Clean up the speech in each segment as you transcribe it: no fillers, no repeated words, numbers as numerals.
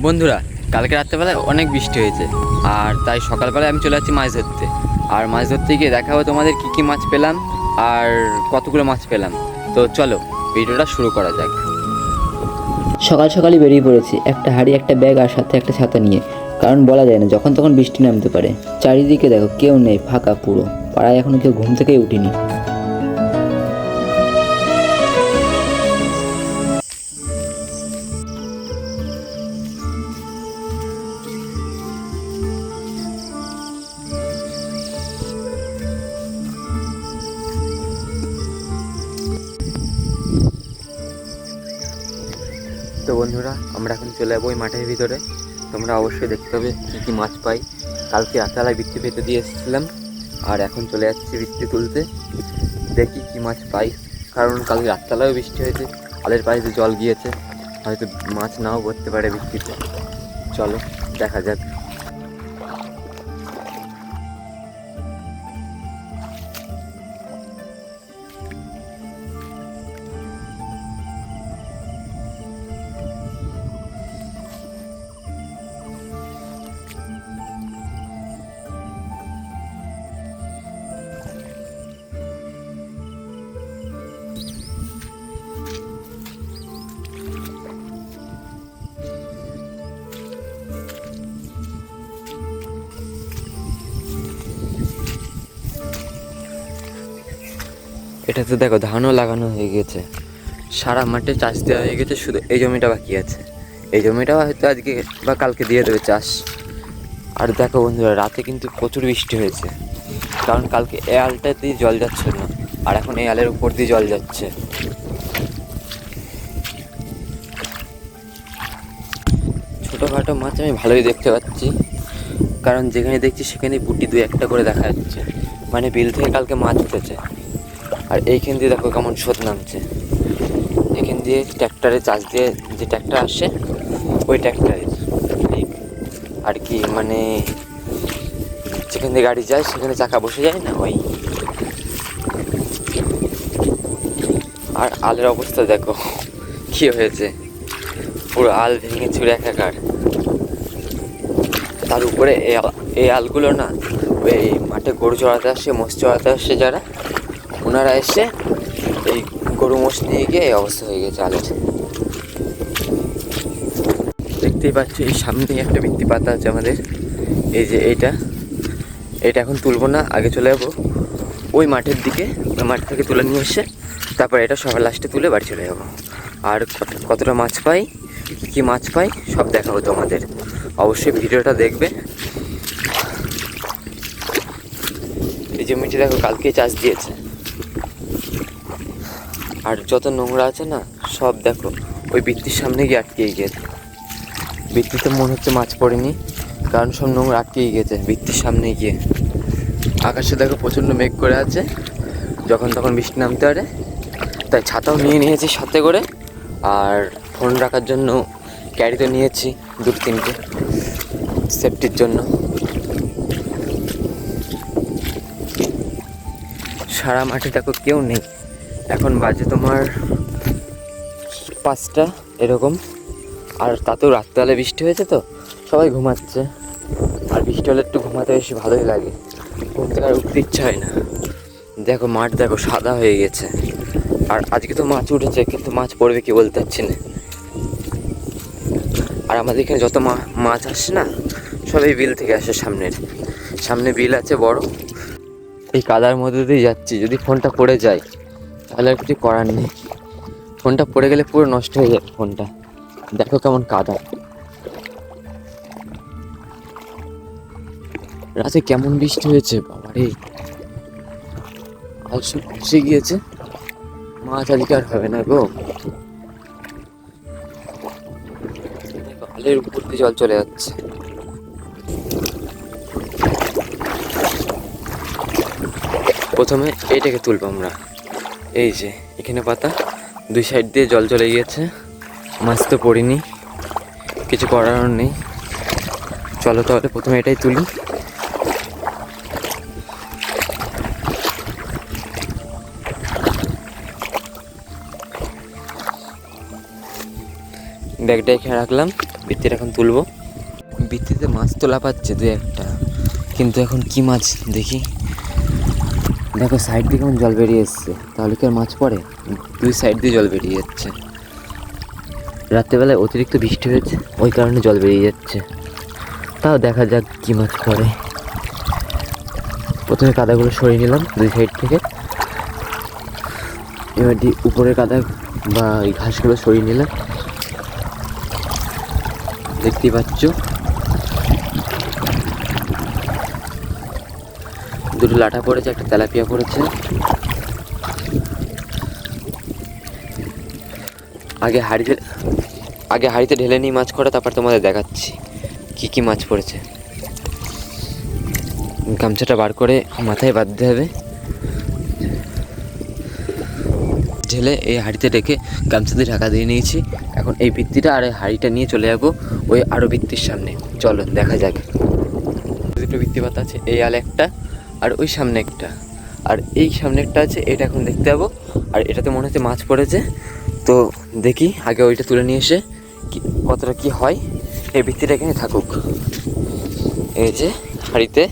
বন্ধুরা, কালকে রাত্রেবেলায় অনেক বৃষ্টি হয়েছে, আর তাই সকালবেলায় আমি চলে যাচ্ছি মাছ ধরতে। আর মাছ ধরতে গিয়ে দেখা হবে তোমাদের কী কী মাছ পেলাম আর কতগুলো মাছ পেলাম। তো চলো ভিডিওটা শুরু করা যাক। সকাল সকালই বেরিয়ে পড়েছি, একটা হাঁড়ি, একটা ব্যাগ আর সাথে একটা ছাতা নিয়ে। কারণ বলা যায় না যখন তখন বৃষ্টি নামতে পারে। চারিদিকে দেখো, কেউ নেই, ফাঁকা পুরো। পাড়ায় এখনো কেউ ঘুম থেকেই উঠিনি। তো বন্ধুরা, আমরা এখন চলে যাবো ওই মাঠের ভিতরে। তোমরা অবশ্যই দেখতে হবে কী কী মাছ পাই। কালকে রাত্রেবেলায় বৃত্তি পেতে দিয়ে এসেছিলাম, আর এখন চলে যাচ্ছি বৃত্তি তুলতে। দেখি কী মাছ পাই, কারণ কালকে রাত্রেবেলায়ও বৃষ্টি হয়েছে, আলের পানিতে জল গিয়েছে, হয়তো মাছ নাও করতে পারে বৃষ্টিতে। চলো দেখা যাক। এটাতে দেখো ধানও লাগানো হয়ে গেছে, সারা মাঠে চাষ দেওয়া হয়ে গেছে, শুধু এই জমিটা বাকি আছে। এই জমিটা হয়তো আজকে বা কালকে দিয়ে দেবে চাষ। আর দেখো বন্ধুরা, রাতে কিন্তু প্রচুর বৃষ্টি হয়েছে, কারণ কালকে এই আলটা দিয়ে জল যাচ্ছে না, আর এখন এই আলের উপর দিয়ে জল যাচ্ছে। ছোটোখাটো মাছ আমি ভালোই দেখতে পাচ্ছি, কারণ যেখানে দেখছি সেখানে বুটি দুই একটা করে দেখা যাচ্ছে, মানে বিল থেকে কালকে মাছ উঠেছে। আর এইখান দিয়ে দেখো কেমন স্রোত নামছে। এখান দিয়ে ট্র্যাক্টরে চাষ দিয়ে যে ট্র্যাক্টর আসে, ওই ট্র্যাক্টরের আর কি, মানে যেখান দিয়ে গাড়ি যায় সেখানে চাকা বসে যায় না, ওই। আর আলের অবস্থা দেখো কি হয়েছে, পুরো আল ভেঙে চুরে একাকার। তার উপরে এই আলগুলো না, ওই মাঠে গরু চড়াতে আসে, মোষ চড়াতে আসে যারা, ওনারা এসে এই গরু মোষ নিয়ে গিয়ে এই অবস্থা হয়ে গেছে আলের। দেখতেই পাচ্ছ এই সামনেই একটা বৃত্তি পাতা আছে আমাদের, এই যে এইটা এখন তুলবো না, আগে চলে যাবো ওই মাঠের দিকে। ওই মাঠ থেকে তুলে নিয়ে এসে তারপর এটা সবার লাস্টে তুলে বাড়ি চলে যাবো। আর কতটা মাছ পাই, কী মাছ পাই সব দেখাবো তোমাদের, অবশ্যই ভিডিওটা দেখবে। এই জমিটি দেখো কালকে চাষ দিয়েছে, আর যত নোংরা আছে না সব দেখো ওই বৃত্তির সামনে গিয়ে আটকেই গেছে। বৃত্তিতে মনে হচ্ছে মাছ পড়েনি, কারণ সব নোংরা আটকেই গেছে বৃত্তির সামনে গিয়ে। আকাশে দেখো প্রচণ্ড মেঘ করে আছে, যখন তখন বৃষ্টি নামতে পারে, তাই ছাতাও নিয়ে নিয়েছি সাথে করে। আর ফোন রাখার জন্য ক্যারি তো নিয়েছি দুটো তিনটে, সেফটির জন্য। সারা মাঠে দেখো কেউ নেই, এখন বাজে তোমার 5টা এরকম। আর তাতেও রাত্রেবেলা বৃষ্টি হয়েছে তো সবাই ঘুমাচ্ছে, আর বৃষ্টি হলে একটু ঘুমাতে বেশি ভালোই লাগে, ঘুম থেকে আর উঠতে ইচ্ছা হয় না। দেখো মাঠ দেখো সাদা হয়ে গেছে, আর আজকে তো মাছ উঠেছে, কিন্তু মাছ পড়বে কি বলতে পারছি না। আর আমাদের এখানে যত মাছ আসে না, সব এই বিল থেকে আসে, সামনে বিল আছে বড়। এই কাদার মধ্যে দিয়ে যাচ্ছি, যদি ফোনটা পড়ে যায় তাহলে আর কিছু করার নেই। ফোনটা পড়ে গেলে পুরো নষ্ট হয়ে যাবে ফোনটা। দেখো কেমন কাদা, রাতে কেমন বৃষ্টি হয়েছে বাবারে। আল সব ভেসে গিয়েছে, মাছ আজকে আর হবে না গো। আলের উপর দিয়ে জল চলে যাচ্ছে। প্রথমে এইটাকে তুলবো আমরা, এই যে এখানে পাতা, দুই সাইড দিয়ে জল চলে গিয়েছে, মাছ তো পড়িনি, কিছু করার নেই। চলো তাহলে প্রথমে এটাই তুলি। ব্যাগটা এখানে রাখলাম, বৃত্তিটা এখন তুলবো। বৃত্তিতে মাছ তোলা পাচ্ছে দু একটা, কিন্তু এখন কি মাছ দেখি। দেখো সাইড দিয়ে কেমন জল বেরিয়ে এসছে, তাহলে কি আর মাছ পড়ে? দুই সাইড দিয়ে জল বেরিয়ে যাচ্ছে। রাত্রেবেলায় অতিরিক্ত বৃষ্টি হয়েছে, ওই কারণে জল বেরিয়ে যাচ্ছে। তাও দেখা যাক কি মাছ পড়ে। প্রথমে কাদাগুলো সরিয়ে নিলাম দুই সাইড থেকে, এবার উপরের কাদা বা এই ঘাসগুলো সরিয়ে নিলাম। দেখতেই পাচ্ছ দুটো লাটা পড়েছে, একটা তেলাপিয়া পড়েছে। আগে হাঁড়িতে ঢেলে নিই মাছ করা, তারপর তোমাদের দেখাচ্ছি কি কি মাছ পড়েছে। গামছাটা বার করে মাথায় বাঁধতে হবে, ঢেলে এই হাঁড়িতে রেখে গামছা দিয়ে ঢাকা দিয়ে নিয়েছি। এখন এই বৃত্তিটা আর এই হাঁড়িটা নিয়ে চলে যাবো ওই আরও বৃত্তির সামনে। চলো দেখা যাক। দুটো বৃত্তি পাতা আছে, এই আল একটা আর ওই সামনে একটা, আর এই সামনে একটা আছে, এটা এখন দেখতে যাবো। আর এটাতে মনে হচ্ছে মাছ পড়েছে, তো দেখি আগে ওইটা তুলে নিয়ে এসে কতটা কি হয়। এই বৃত্তিটা এখানে থাকুক। এই যে হাঁড়িতে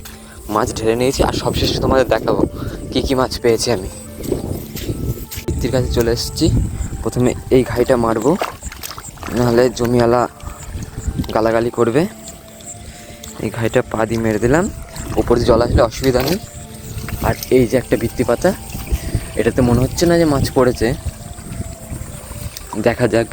মাছ ঢেলে নিয়েছি, আর সবশেষে তোমাদের দেখাবো কি কি মাছ পেয়েছি আমি। বৃত্তির কাছে চলে এসেছি। প্রথমে এই ঘাইটা মারবো, নাহলে জমিওয়ালা গালাগালি করবে। এই ঘাইটা পা দিয়ে মেরে দিলাম, উপর দিয়ে জল আসলে অসুবিধা নেই। আর এই যে একটা বৃত্তি পাতা, এটাতে মনে হচ্ছে না যে মাছ পড়েছে, দেখা যাক।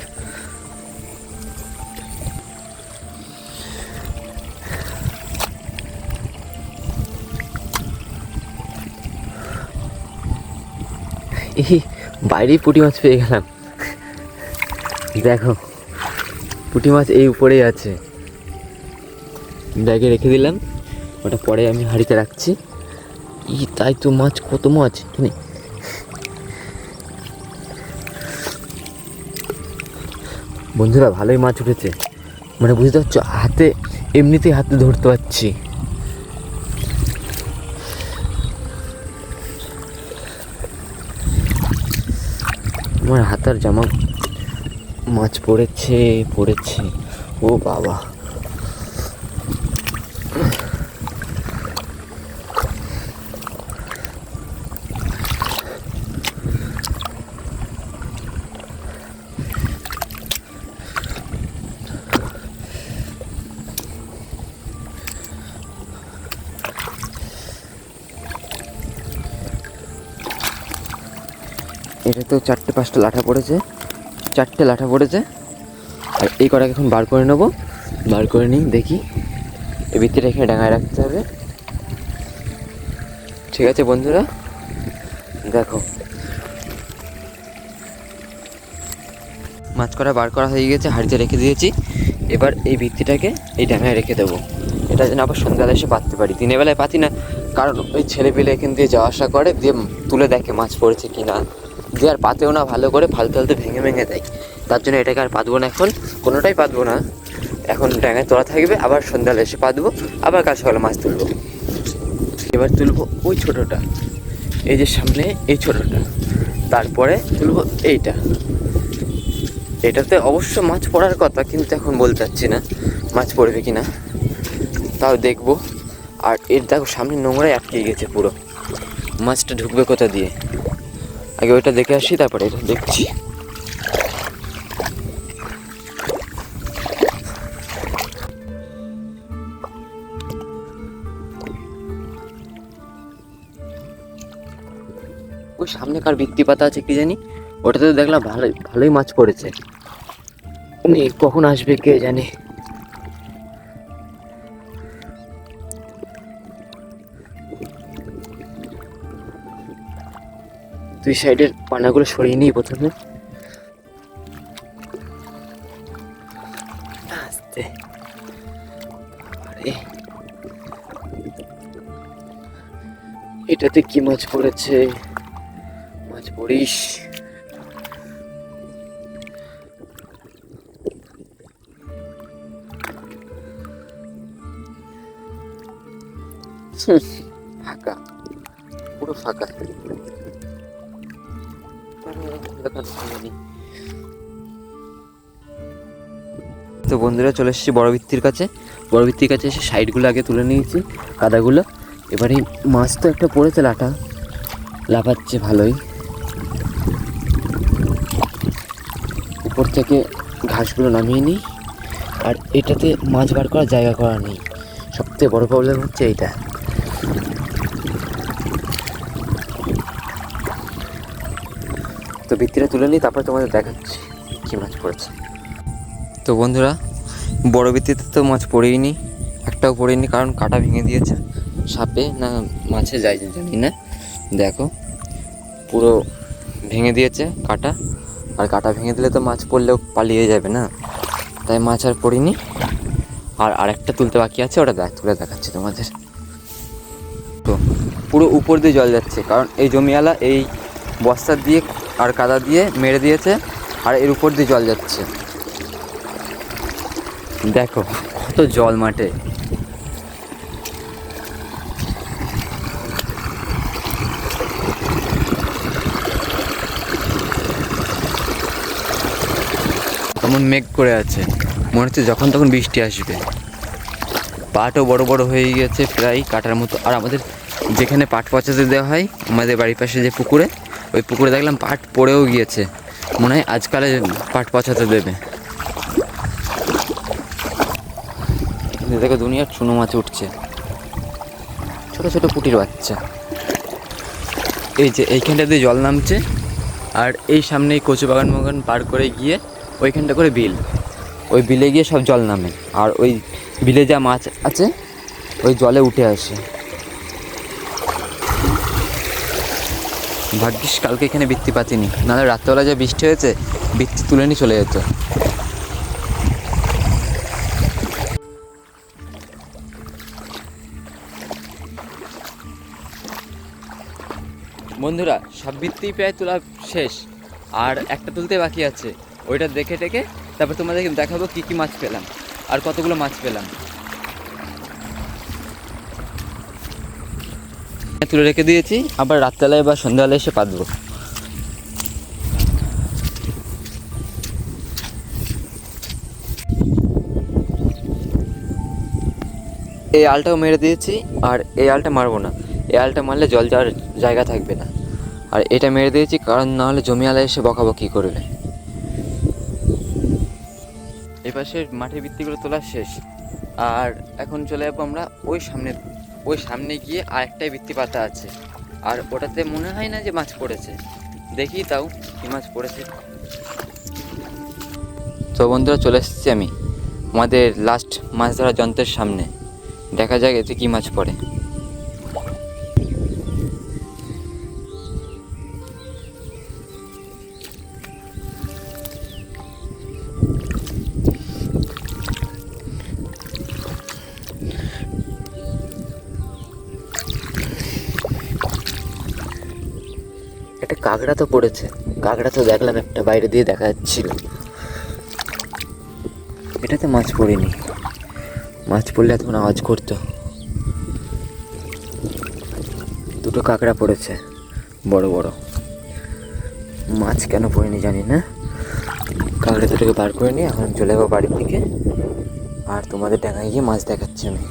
এই বাইরেই পুঁটি মাছ পেয়ে গেলাম। দেখো পুঁটি মাছ এই উপরেই আছে, ব্যাগে রেখে দিলাম, ওটা পরে আমি হাঁড়িতে রাখছি। তাই তো মাছ, কত মাছ এখানে। বন্ধুরা ভালোই মাছ উঠেছে, মানে বুঝতে পারছো, হাতে এমনিতেই হাতে ধরতে পারছি। আমার হাতার জামা মাছ পড়েছে। ও বাবা, এটা তো 4-5টা লাঠা পড়েছে, 4টে লাঠা পড়েছে। আর এই কটাকে এখন বার করে নেবো, বার করে নিই দেখি। এই বৃত্তিটা এখানে ডাঙায় রাখতে হবে। ঠিক আছে বন্ধুরা, দেখো মাছ করা বার করা হয়ে গেছে, হাঁড়িতে রেখে দিয়েছি। এবার এই বৃত্তিটাকে এই ডাঙায় রেখে দেবো, এটা যেন আবার সন্ধ্যাবেলা এসে পাততে পারি। দিনের বেলায় পাতি না, কারণ ওই ছেলেপিলে এখান দিয়ে যাওয়া আসা করে, দিয়ে তুলে দেখে মাছ পড়েছে কি না, দিয়ে আর পাতেও না ভালো করে, ফালতু ফালতু ভেঙে ভেঙে দেয়। তার জন্য এটাকে আর পাতবো না, এখন কোনোটাই পাতবো না। এখন ডাঙায় তোলা থাকবে, আবার সন্ধ্যাবেলা এসে পাতবো, আবার কাল সকালে মাছ তুলবো। এবার তুলবো ওই ছোটোটা, এই যে সামনে এই ছোটোটা, তারপরে তুলবো এইটা। এটাতে অবশ্য মাছ পড়ার কথা, কিন্তু এখন বলতে চাচ্ছি না মাছ পড়বে কি না, তাও দেখবো। আর এর দেখো সামনে নোংরায় আটকে গেছে পুরো, মাছটা ঢুকবে কোথা দিয়ে। আগে ওইটা দেখে আসি, তারপরে এটা দেখছি। ওই সামনে কার বৃত্তি পাতা আছে কি জানি, ওটাতে দেখলাম ভালোই মাছ পড়েছে। কখন আসবে কে জানে। দুই সাইডের পানাগুলো সরিয়ে নিই প্রথমে, আস্তে। এটাতে কি মাছ পড়েছে? মাছ পড়িস। ফাঁকা, পুরো ফাঁকা। তো বন্ধুরা চলে এসেছি বড় বৃত্তির কাছে। বড় বৃত্তির কাছে এসে সাইডগুলো আগে তুলে নিয়েছি, কাদাগুলো। এবারে মাছ তো একটা পড়েছে, লাফাচ্ছে ভালোই। উপর থেকে ঘাসগুলো নামিয়ে নিই। আর এটাতে মাছ বার করার জায়গা করা নেই, সবথেকে বড় প্রবলেম হচ্ছে এইটা। তো বৃত্তিটা তুলে নিই, তারপর তোমাদের দেখাচ্ছি কী মাছ পড়েছে। তো বন্ধুরা বড় বৃত্তিতে তো মাছ পড়েই নি, একটাও পড়েনি, কারণ কাঁটা ভেঙে দিয়েছে সাপে না মাছে, যাই জানি না। দেখো পুরো ভেঙে দিয়েছে কাঁটা, আর কাঁটা ভেঙে দিলে তো মাছ পড়লেও পালিয়ে যাবে না, তাই মাছ আর পড়িনি। আর আরেকটা তুলতে বাকি আছে, ওটা তুলে দেখাচ্ছি তোমাদের। তো পুরো উপর দিয়ে জল যাচ্ছে, কারণ এই জমিওয়ালা এই বস্তা দিয়ে আর কাদা দিয়ে মেরে দিয়েছে, আর এর উপর দিয়ে জল যাচ্ছে। দেখো কত জল মাঠে। কেমন মেঘ করে আছে, মনে হচ্ছে যখন তখন বৃষ্টি আসবে। পাটও বড় বড় হয়ে গেছে প্রায় কাটার মতো। আর আমাদের যেখানে পাট পচাতে দেওয়া হয়, আমাদের বাড়ির পাশে যে পুকুরে, ওই পুকুরে দেখলাম পাট পড়েও গিয়েছে, মনে হয় আজকালে পাট পচাতে দেবে। দেখো দুনিয়ার চুনো মাছ উঠছে, ছোট ছোট পুঁটির বাচ্চা। এই যে এইখানটা দিয়ে জল নামছে, আর এই সামনে কচু বাগান পার করে গিয়ে ওইখানটা করে বিল, ওই বিলে গিয়ে সব জল নামে, আর ওই বিলে যা মাছ আছে ওই জলে উঠে আসে। ভাগ্যিস কালকে এখানে বৃত্তি পাতিনি, নাহলে রাত্রেবেলা যা বৃষ্টি হয়েছে বৃত্তি তুলে নিয়ে চলে যেত। বন্ধুরা সব বৃত্তি প্রায় তোলা শেষ, আর একটা তুলতে বাকি আছে, ওইটা দেখে টেকে তারপর তোমাদেরকে দেখাবো কী কী মাছ পেলাম আর কতগুলো মাছ পেলাম। তুলে রেখে দিয়েছি, আবার রাত্রেবেলায় বা সন্ধ্যাবেলায় এসে পাতবো। এই আলটাও মেরে দিয়েছি, আর এই আলটা মারবো না, এই আলটা মারলে জল যাওয়ার জায়গা থাকবে না। আর এটা মেরে দিয়েছি কারণ নাহলে জমিওয়ালা এসে বকাবকি করবে। এপাশের মাঠে বৃত্তিগুলো তোলা শেষ, আর এখন চলে যাবো আমরা ওই সামনে গিয়ে আরেকটাই বৃত্তি পাতা আছে, আর ওটাতে মনে হয় না যে মাছ পড়েছে, দেখি তাও কি মাছ পড়েছে। তো বন্ধুরা চলে এসেছি আমি আমাদের লাস্ট মাছ ধরা যন্ত্রের সামনে, দেখা যাক এতে কী মাছ পড়ে। একটা কাঁকড়া তো পড়েছে, কাঁকড়া তো দেখলাম একটা বাইরে দিয়ে দেখা যাচ্ছিল, এটাতে মাছ পড়েনি, মাছ পড়লে এতক্ষণ আওয়াজ করতো। দুটো কাঁকড়া পড়েছে বড় বড়, মাছ কেন পড়েনি জানি না। কাঁকড়া দুটোকে বার করে নিয়ে এখন চলে যাবো বাড়ির দিকে, আর তোমাদের ডাঙায় গিয়ে মাছ দেখাচ্ছি আমি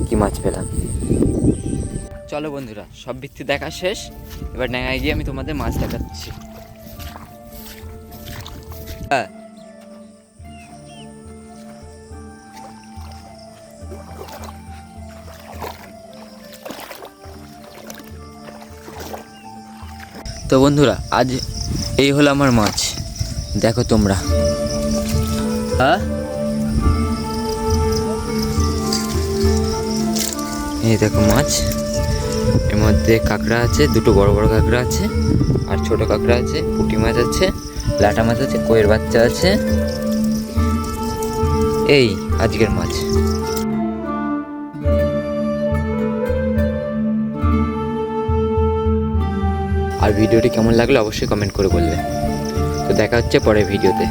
কি মাছ পেলাম। চলো বন্ধুরা সব বৃত্তি দেখা শেষ, এবার ডাঙায় গিয়ে আমি তোমাদের মাছ দেখাচ্ছি। হ্যাঁ তো বন্ধুরা আজ এই হলো আমার মাছ, দেখো তোমরা। হ্যাঁ এই দেখো মাছ, এর মধ্যে কাঁকড়া আছে, দুটো বড় বড় কাঁকড়া আছে, আর ছোট কাঁকড়া আছে, পুঁটি মাছ আছে, লাটা মাছ আছে, কইয়ের বাচ্চা আছে। এই আজকের মাছ। আর ভিডিওটি কেমন লাগলো অবশ্যই কমেন্ট করে বলবে। তো দেখা হচ্ছে পরের ভিডিওতে।